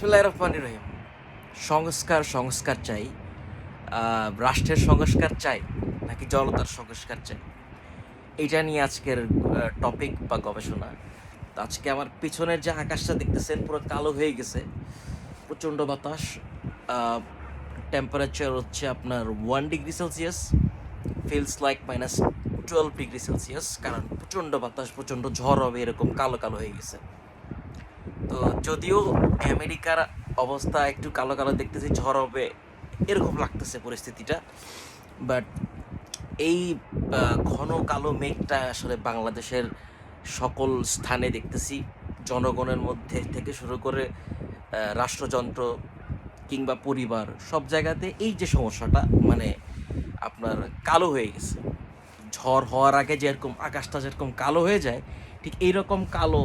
বিসমিল্লাহির রহমানির রহিম। সংস্কার চাই, রাষ্ট্রের সংস্কার চাই নাকি জনতার সংস্কার চাই, এইটা নিয়ে আজকের টপিক বা গবেষণা। তো আজকে আমার পিছনের যে আকাশটা দেখতেছেন পুরো কালো হয়ে গেছে, প্রচণ্ড বাতাস। টেম্পারেচার হচ্ছে আপনার 1 degree Celsius, feels like -12 degree Celsius, কারণ প্রচণ্ড বাতাস, প্রচণ্ড ঝড় হবে, এরকম কালো কালো হয়ে গেছে। তো যদিও আমেরিকার অবস্থা একটু কালো কালো দেখতেছি, ঝড় হবে এরকম লাগতেছে পরিস্থিতিটা, বাট এই ঘন কালো মেঘটা আসলে বাংলাদেশের সকল স্থানে দেখতেছি। জনগণের মধ্যে থেকে শুরু করে রাষ্ট্রযন্ত্র কিংবা পরিবার, সব জায়গাতে এই যে সমস্যাটা, মানে আপনার কালো হয়ে গেছে। ঝড় হওয়ার আগে যেরকম আকাশটা যেরকম কালো হয়ে যায়, ঠিক এইরকম কালো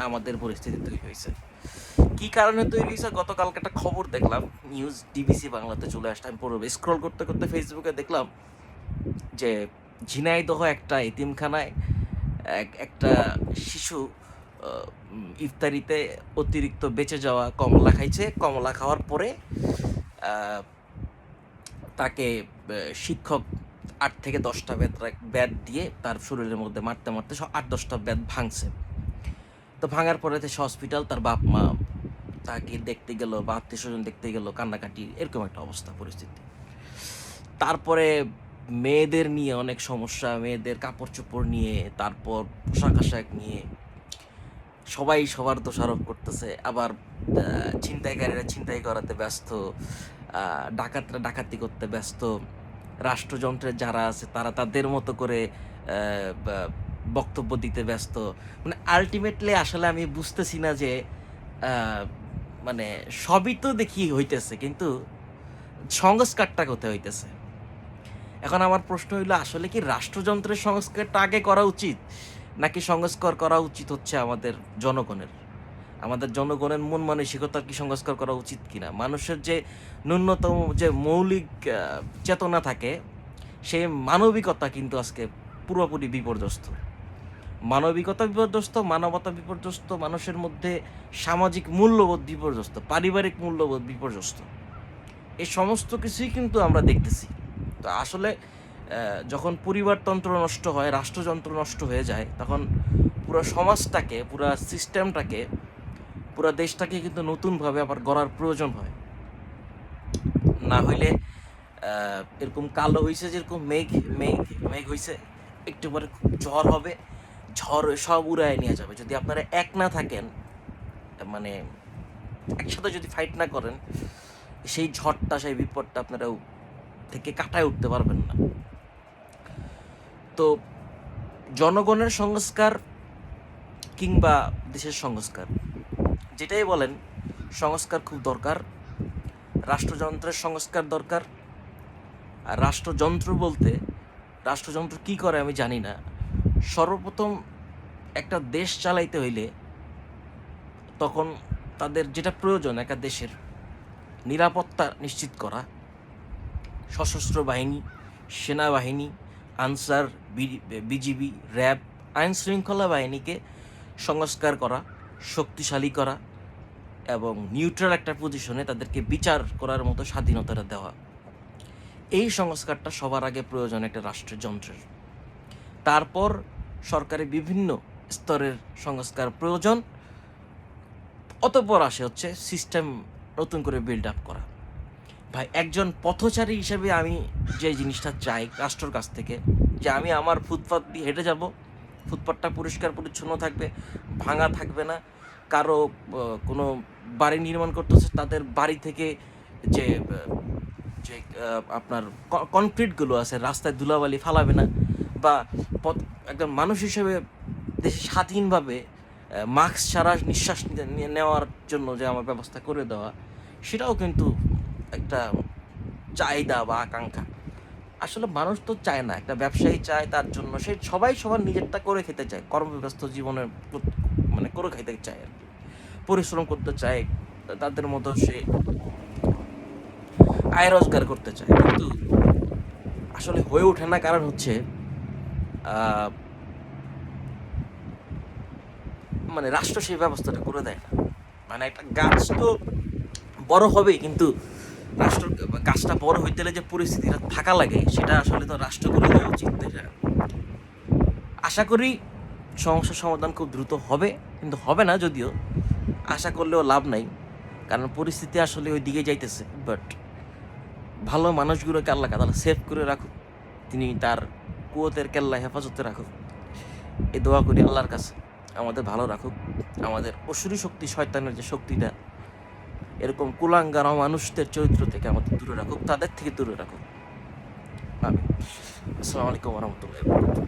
আমাদের পরিস্থিতি তৈরি হয়েছে। কি কারণে তৈরি হয়েছে? গতকালকে একটা খবর দেখলাম, নিউজ ডিবিসি বাংলাতে চলে আসছে। আমি পুরো স্ক্রল করতে করতে ফেসবুকে দেখলাম যে ঝিনাইদহ একটা এতিমখানায় একটা শিশু ইফতারিতে অতিরিক্ত বেঁচে যাওয়া কমলা খাইছে। কমলা খাওয়ার পরে তাকে শিক্ষক 8 থেকে 10টা ব্যাট দিয়ে তার শরীরের মধ্যে মারতে মারতে 8-10টা ব্যাট ভাঙছে। তো ভাঙার পরে সে হসপিটাল, তার বাপ মা তাকে দেখতে গেল বা আত্মীয় স্বজন দেখতে গেল, কান্নাকাটি, এরকম একটা অবস্থা পরিস্থিতি। তারপরে মেয়েদের নিয়ে অনেক সমস্যা, মেয়েদের কাপড় চোপড় নিয়ে, তারপর পোশাক আশাক নিয়ে সবাই সবার দোষারোপ করতেছে। আবার ছিনতাইকারীরা ছিনতাই করাতে ব্যস্ত, ডাকাতরা ডাকাতি করতে ব্যস্ত, রাষ্ট্রযন্ত্রের যারা আছে তারা তাদের মতো করে বক্তব্য দিতে ব্যস্ত। মানে আলটিমেটলি আসলে আমি বুঝতেছি না যে মানে সবই তো দেখি হইতেছে, কিন্তু সংস্কারটা কোথায় হইতেছে। এখন আমার প্রশ্ন হইলো, আসলে কি রাষ্ট্রযন্ত্রের সংস্কারটা আগে করা উচিত, নাকি সংস্কার করা উচিত হচ্ছে আমাদের জনগণের মন মানসিকতার কি সংস্কার করা উচিত কিনা? মানুষের যে ন্যূনতম যে মৌলিক চেতনা থাকে, সেই মানবিকতা কিন্তু আজকে পুরোপুরি বিপর্যস্ত। মানবিকতা বিপর্যস্ত, মানবতা বিপর্যস্ত, মানুষের মধ্যে সামাজিক মূল্যবোধ বিপর্যস্ত, পারিবারিক মূল্যবোধ বিপর্যস্ত। এই সমস্ত কিছুই কিন্তু আমরা দেখতেছি। তো আসলে যখন পরিবারতন্ত্র নষ্ট হয়, রাষ্ট্রযন্ত্র নষ্ট হয়ে যায়, তখন পুরো সমাজটাকে, পুরো সিস্টেমটাকে, পুরো দেশটাকে কিন্তু নতুনভাবে আবার গড়ার প্রয়োজন হয়। না হইলে এরকম কালো হয়েছে, যেরকম মেঘ মেঘ মেঘ হয়েছে, একটু পরে খুব ঝড় হবে, ঝড় সব উড়ায় নিয়ে যাবে। যদি আপনারা এক না থাকেন, মানে একসাথে যদি ফাইট না করেন, সেই ঝড়টা, সেই বিপদটা আপনারা থেকে কাটায় উঠতে পারবেন না। তো জনগণের সংস্কার কিংবা দেশের সংস্কার, যেটাই বলেন, সংস্কার খুব দরকার। রাষ্ট্রযন্ত্রের সংস্কার দরকার। আর রাষ্ট্রযন্ত্র কি করে আমি জানি না। সর্বপ্রথম একটা দেশ চালাইতে হইলে তখন তাদের যেটা প্রয়োজন, একটা দেশের নিরাপত্তা নিশ্চিত করা, সশস্ত্র বাহিনী, সেনাবাহিনী, আনসার, বিজিবি, র্যাব, আইন শৃঙ্খলা বাহিনীকে সংস্কার করা, শক্তিশালী করা এবং নিউট্রাল একটা পজিশনে তাদেরকে বিচার করার মতো স্বাধীনতাটা দেওয়া। এই সংস্কারটা সবার আগে প্রয়োজন একটা রাষ্ট্রযন্ত্রের। তারপর সরকারের বিভিন্ন স্তরের সংস্কার প্রয়োজন। অতঃপর আসে হচ্ছে সিস্টেম নতুন করে বিল্ড আপ করা। ভাই, একজন পথচারী হিসেবে আমি যে জিনিসটা চাই রাষ্ট্রের কাছ থেকে, যে আমি আমার ফুটপাথ দিয়ে হেঁটে যাব, ফুটপাথটা পরিষ্কার পরিচ্ছন্ন থাকবে, ভাঙা থাকবে না। কারো কোনো বাড়ি নির্মাণ করতেছে, তাদের বাড়ি থেকে যে যে আপনার কনক্রিটগুলো আছে, রাস্তায় ধুলাবালি ফালাবে না, বা একজন মানুষ হিসেবে দেশে স্বাধীনভাবে মাস্ক ছাড়া নিঃশ্বাস নেওয়ার জন্য যে আমার ব্যবস্থা করে দেওয়া, সেটাও কিন্তু একটা চাহিদা বা আকাঙ্ক্ষা। আসলে মানুষ তো চায় না, একটা ব্যবসায়ী চায়, তার জন্য সে সবাই সবার নিজেরটা করে খেতে চায়, কর্মব্যস্ত জীবনের মানে করে খেতে চায় আর কি, পরিশ্রম করতে চায়, তাদের মতো সে আয় রোজগার করতে চায়। কিন্তু আসলে হয়ে ওঠে না, কারণ হচ্ছে মানে রাষ্ট্র সেই ব্যবস্থাটা করে দেয় না। মানে একটা গাছ তো বড় হবে, কিন্তু রাষ্ট্র গাছটা বড় হইতে হলে যে পরিস্থিতিটা থাকা লাগে সেটা আসলে তো রাষ্ট্রগুলো দেওয়া উচিত, তাই না? আশা করি সমস্যার সমাধান খুব দ্রুত হবে, কিন্তু হবে না যদিও, আশা করলেও লাভ নাই, কারণ পরিস্থিতি আসলে ওই দিকে যাইতেছে। বাট ভালো মানুষগুলোকে আল্লাহ তাআলা সেভ করে রাখুক, তিনি তার কুয়তের কেল্লা হেফাজতে রাখুক, এই দোয়া করি আল্লাহর কাছে আমাদের ভালো রাখুক, আমাদের অসুরি শক্তি শয়তানের যে শক্তিটা এরকম কুলাঙ্গার মানুষদের চরিত্র থেকে আমাদের দূরে রাখুক, তাদের থেকে দূরে রাখুক। আমিন। আসসালামু আলাইকুম ওয়া রাহমাতুল্লাহি ওয়া বারাকাতুহু।